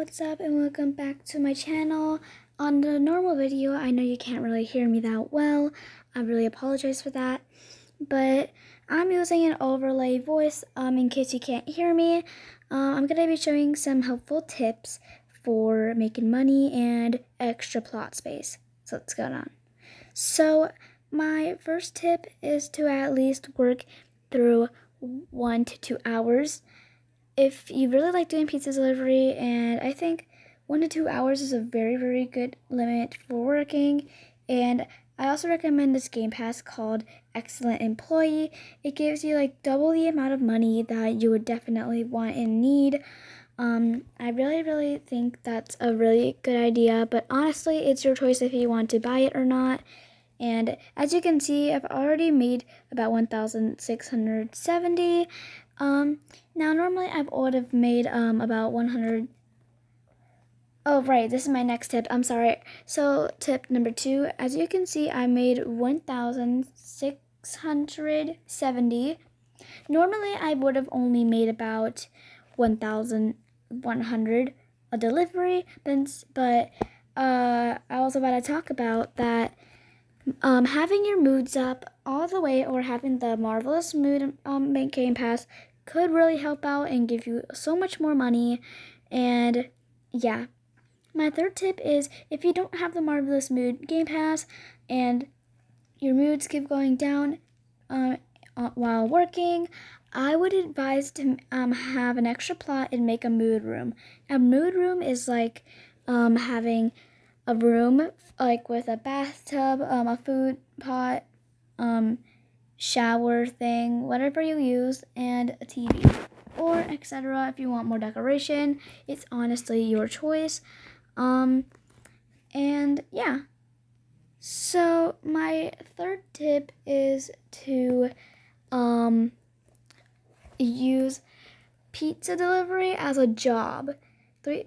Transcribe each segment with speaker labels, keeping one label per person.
Speaker 1: what's up and welcome back to my channel. On the normal video, I know you can't really hear me that well. I really apologize for that. But I'm using an overlay voice in case you can't hear me. I'm going to be showing some helpful tips for making money and extra plot space. So let's go on. So my first tip is to at least work through 1 to 2 hours. If you really like doing pizza delivery, and I think 1 to 2 hours is a very good limit for working. And I also recommend this game pass called Excellent Employee. It gives you like double the amount of money that you would definitely want and need. I really think that's a really good idea, but honestly it's your choice if you want to buy it or not. And as you can see, I've already made about 1,670. Now normally I would have made about 100. Oh right, this is my next tip. I'm sorry. So tip number 2, as you can see, I made 1,670. Normally I would have only made about 1,100 a delivery, but I was about to talk about that. Having your moods up all the way, or having the Marvelous Mood Game Pass, could really help out and give you so much more money. And yeah, my third tip is, if you don't have the Marvelous Mood Game Pass and your moods keep going down while working, I would advise to have an extra plot and make a mood room. A mood room is like having a room like with a bathtub, a food pot, shower thing, whatever you use, and a TV, or etc. If you want more decoration, it's honestly your choice. And yeah. So my third tip is to use pizza delivery as a job.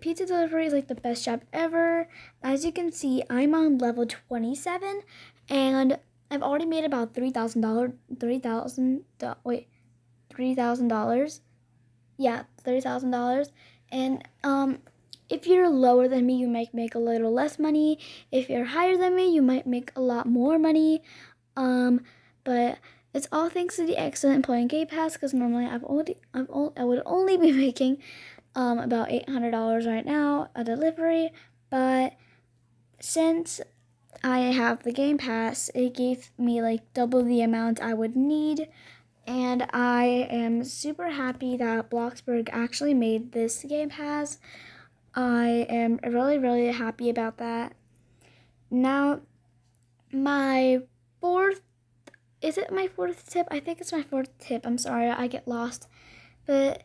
Speaker 1: Pizza delivery is like the best job ever. As you can see, I'm on level 27 and I've already made about $3,000. Yeah, $30,000. And if you're lower than me, you might make a little less money. If you're higher than me, you might make a lot more money. But it's all thanks to the Excellent Employee Game Pass, because normally I would only be making about $800 right now a delivery, but since I have the Game Pass, it gave me like double the amount I would need, and I am super happy that Bloxburg actually made this Game Pass. I am really happy about that. Now, my fourth tip? I think it's my fourth tip. I'm sorry, I get lost. But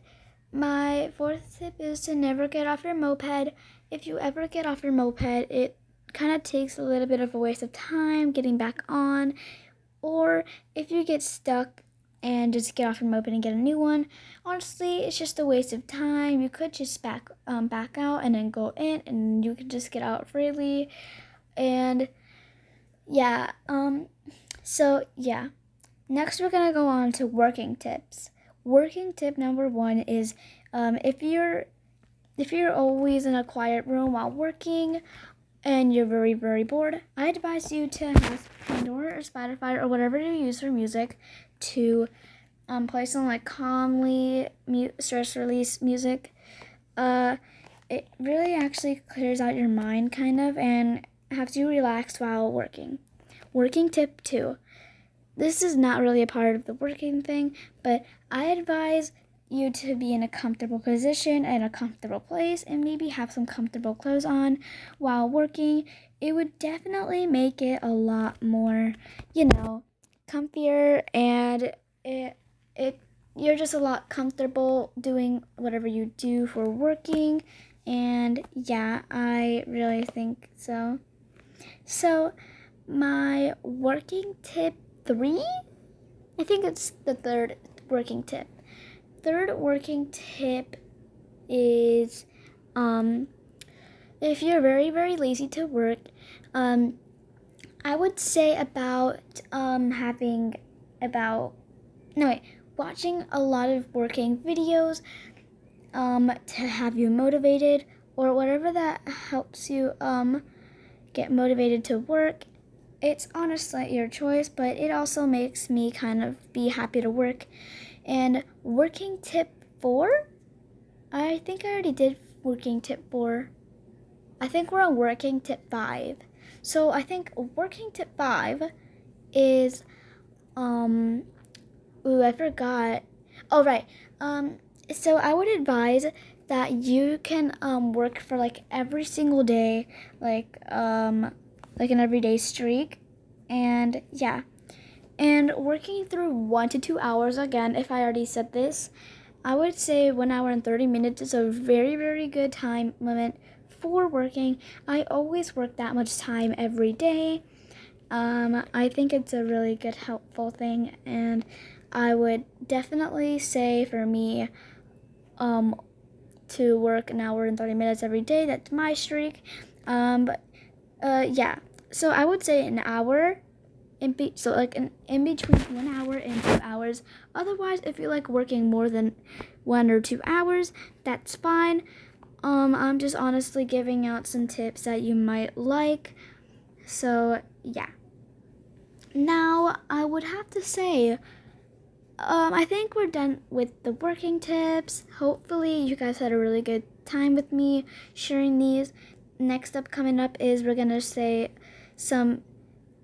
Speaker 1: my fourth tip is to never get off your moped. If you ever get off your moped, it kind of takes a little bit of a waste of time getting back on. Or if you get stuck and just get off your moped and get a new one, honestly, it's just a waste of time. You could just back out and then go in, and you could just get out freely. And yeah, so yeah. Next, we're gonna go on to working tips. Working tip number 1 is if you're always in a quiet room while working and you're very bored, I advise you to have Pandora or Spotify or whatever you use for music to play some like calmly stress release music. It really actually clears out your mind kind of and helps you relax while working. Working tip 2. This is not really a part of the working thing, but I advise you to be in a comfortable position and a comfortable place, and maybe have some comfortable clothes on while working. It would definitely make it a lot more, comfier, and you're just a lot comfortable doing whatever you do for working. And yeah, I really think so. So my working tip 3? I think it's the third working tip. Third working tip is if you're very lazy to work, I would say watching a lot of working videos to have you motivated, or whatever that helps you get motivated to work. It's honestly your choice, but it also makes me kind of be happy to work. And working tip 4, I think I already did working tip 4. I think we're on working tip 5. So I think working tip 5 is I forgot. Oh, right. So I would advise that you can work for like every single day, like an everyday streak, and yeah, and working through 1 to 2 hours. Again, if I already said this, I would say 1 hour and 30 minutes is a very, very good time limit for working. I always work that much time every day. I think it's a really good, helpful thing, and I would definitely say for me, to work 1 hour and 30 minutes every day. That's my streak. Yeah. So I would say an hour in between 1 hour and 2 hours. Otherwise, if you like working more than 1 or 2 hours, that's fine. I'm just honestly giving out some tips that you might like. So yeah. Now I would have to say, I think we're done with the working tips. Hopefully you guys had a really good time with me sharing these. Next up, coming up, is we're gonna say some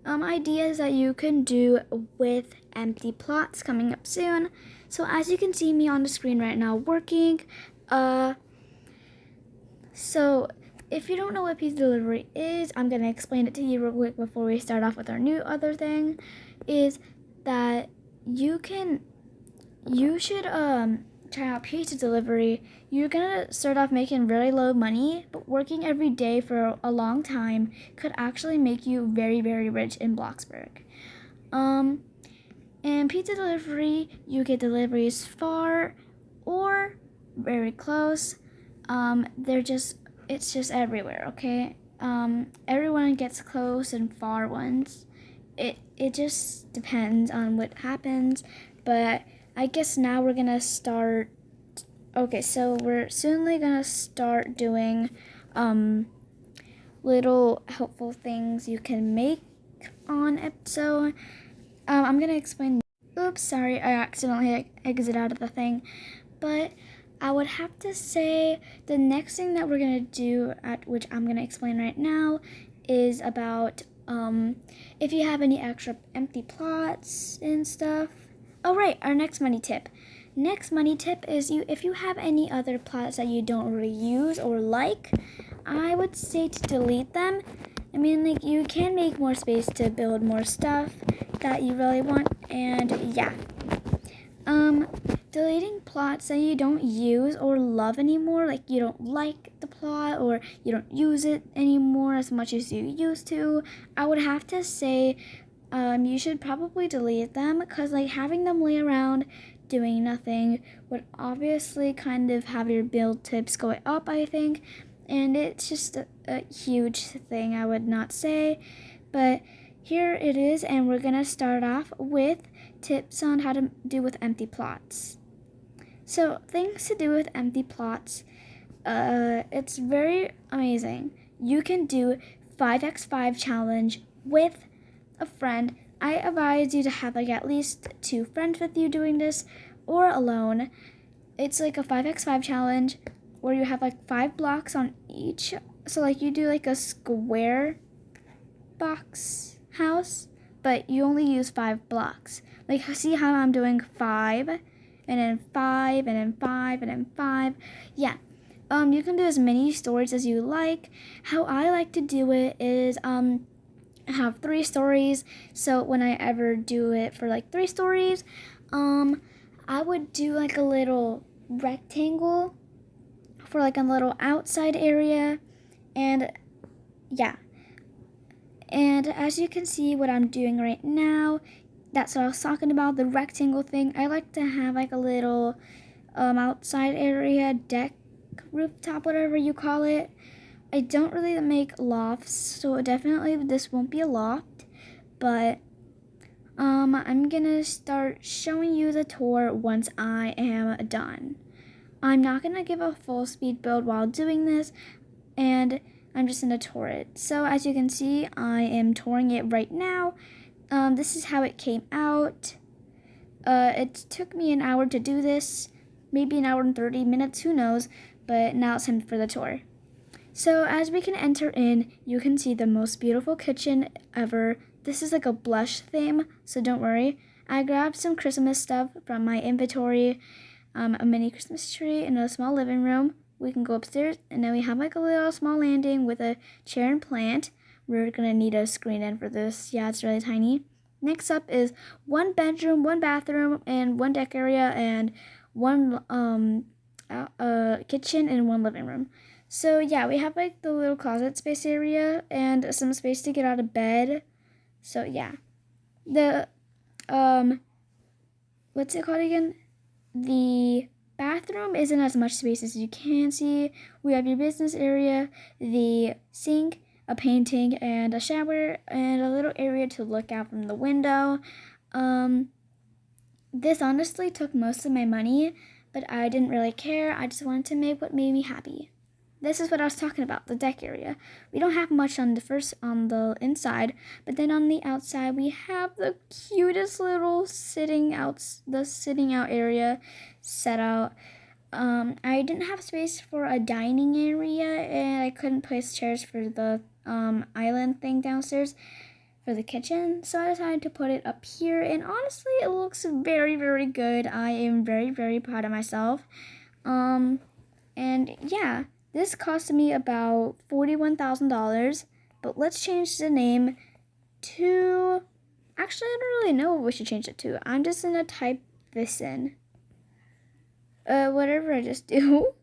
Speaker 1: ideas that you can do with empty plots coming up soon. So as you can see me on the screen right now working, so if you don't know what pizza delivery is, I'm gonna explain it to you real quick before we start off with our new other thing, is that you should try out pizza delivery. You're gonna start off making really low money, but working every day for a long time could actually make you very, very rich in Bloxburg. And pizza delivery, you get deliveries far or very close. It's just everywhere, okay? Everyone gets close and far ones. It just depends on what happens, but I guess now we're gonna start. Okay, so we're soonly gonna start doing little helpful things you can make on it. So I'm gonna explain. Oops, sorry, I accidentally exited out of the thing. But I would have to say the next thing that we're gonna do, at which I'm gonna explain right now, is about if you have any extra empty plots and stuff. Oh right, our next money tip. Next money tip is if you have any other plots that you don't really use or like, I would say to delete them. I mean, like, you can make more space to build more stuff that you really want, and yeah. Deleting plots that you don't use or love anymore, like you don't like the plot or you don't use it anymore as much as you used to, I would have to say you should probably delete them, because like having them lay around doing nothing would obviously kind of have your build tips go up, I think, and it's just a huge thing I would not say. But here it is, and we're gonna start off with tips on how to do with empty plots. So things to do with empty plots, it's very amazing. You can do 5x5 challenge with a friend. I advise you to have like at least 2 friends with you doing this, or alone. It's like a 5x5 challenge where you have like 5 blocks on each. So like you do like a square box house, but you only use 5 blocks. Like, see how I'm doing 5, and then 5, and then 5, and then 5. Yeah. You can do as many stories as you like. How I like to do it is have 3 stories. So when I ever do it for like 3 stories, I would do like a little rectangle for like a little outside area, and yeah. And as you can see what I'm doing right now, that's what I was talking about, the rectangle thing. I like to have like a little outside area, deck, rooftop, whatever you call it. I don't really make lofts, so definitely this won't be a loft, but I'm gonna start showing you the tour once I am done. I'm not gonna give a full speed build while doing this. and I'm just gonna tour it. So as you can see, I am touring it right now. This is how it came out. It took me an hour to do this, maybe an hour and 30 minutes, who knows, but now it's time for the tour. So as we can enter in, you can see the most beautiful kitchen ever. This is like a blush theme, so don't worry. I grabbed some Christmas stuff from my inventory, a mini Christmas tree and a small living room. We can go upstairs, and then we have like a little small landing with a chair and plant. We're gonna need a screen in for this. Yeah, it's really tiny. Next up is one bedroom, one bathroom, and one deck area, and one kitchen and one living room. So yeah, we have like the little closet space area and some space to get out of bed. So yeah, the what's it called again? The bathroom isn't as much space as you can see. We have your business area, the sink, a painting, and a shower, and a little area to look out from the window. This honestly took most of my money, but I didn't really care. I just wanted to make what made me happy. This is what I was talking about, the deck area. We don't have much on the inside, but then on the outside we have the cutest little sitting out area set out. I didn't have space for a dining area, and I couldn't place chairs for the island thing downstairs for the kitchen, so I decided to put it up here, and honestly it looks very, very good. I am very, very proud of myself. And yeah, this cost me about $41,000, but let's change the name to, actually I don't really know what we should change it to. I'm just gonna type this in. Whatever I just do.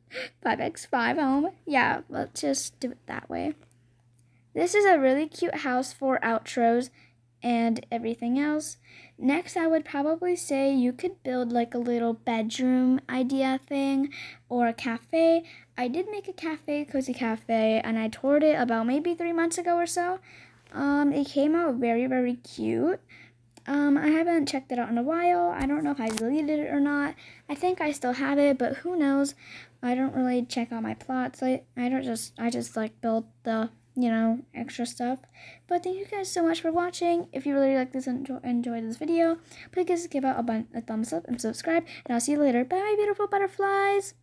Speaker 1: 5x5 home. Yeah, let's just do it that way. This is a really cute house for outros and everything else. Next, I would probably say you could build like a little bedroom idea thing or a cafe. I did make a cafe, cozy cafe, and I toured it about maybe 3 months ago or so. It came out very, very cute. I haven't checked it out in a while. I don't know if I deleted it or not. I think I still have it, but who knows? I don't really check out my plots. I just like build the, extra stuff. But thank you guys so much for watching. If you really like this and enjoyed this video, please give out a thumbs up and subscribe. And I'll see you later. Bye, beautiful butterflies.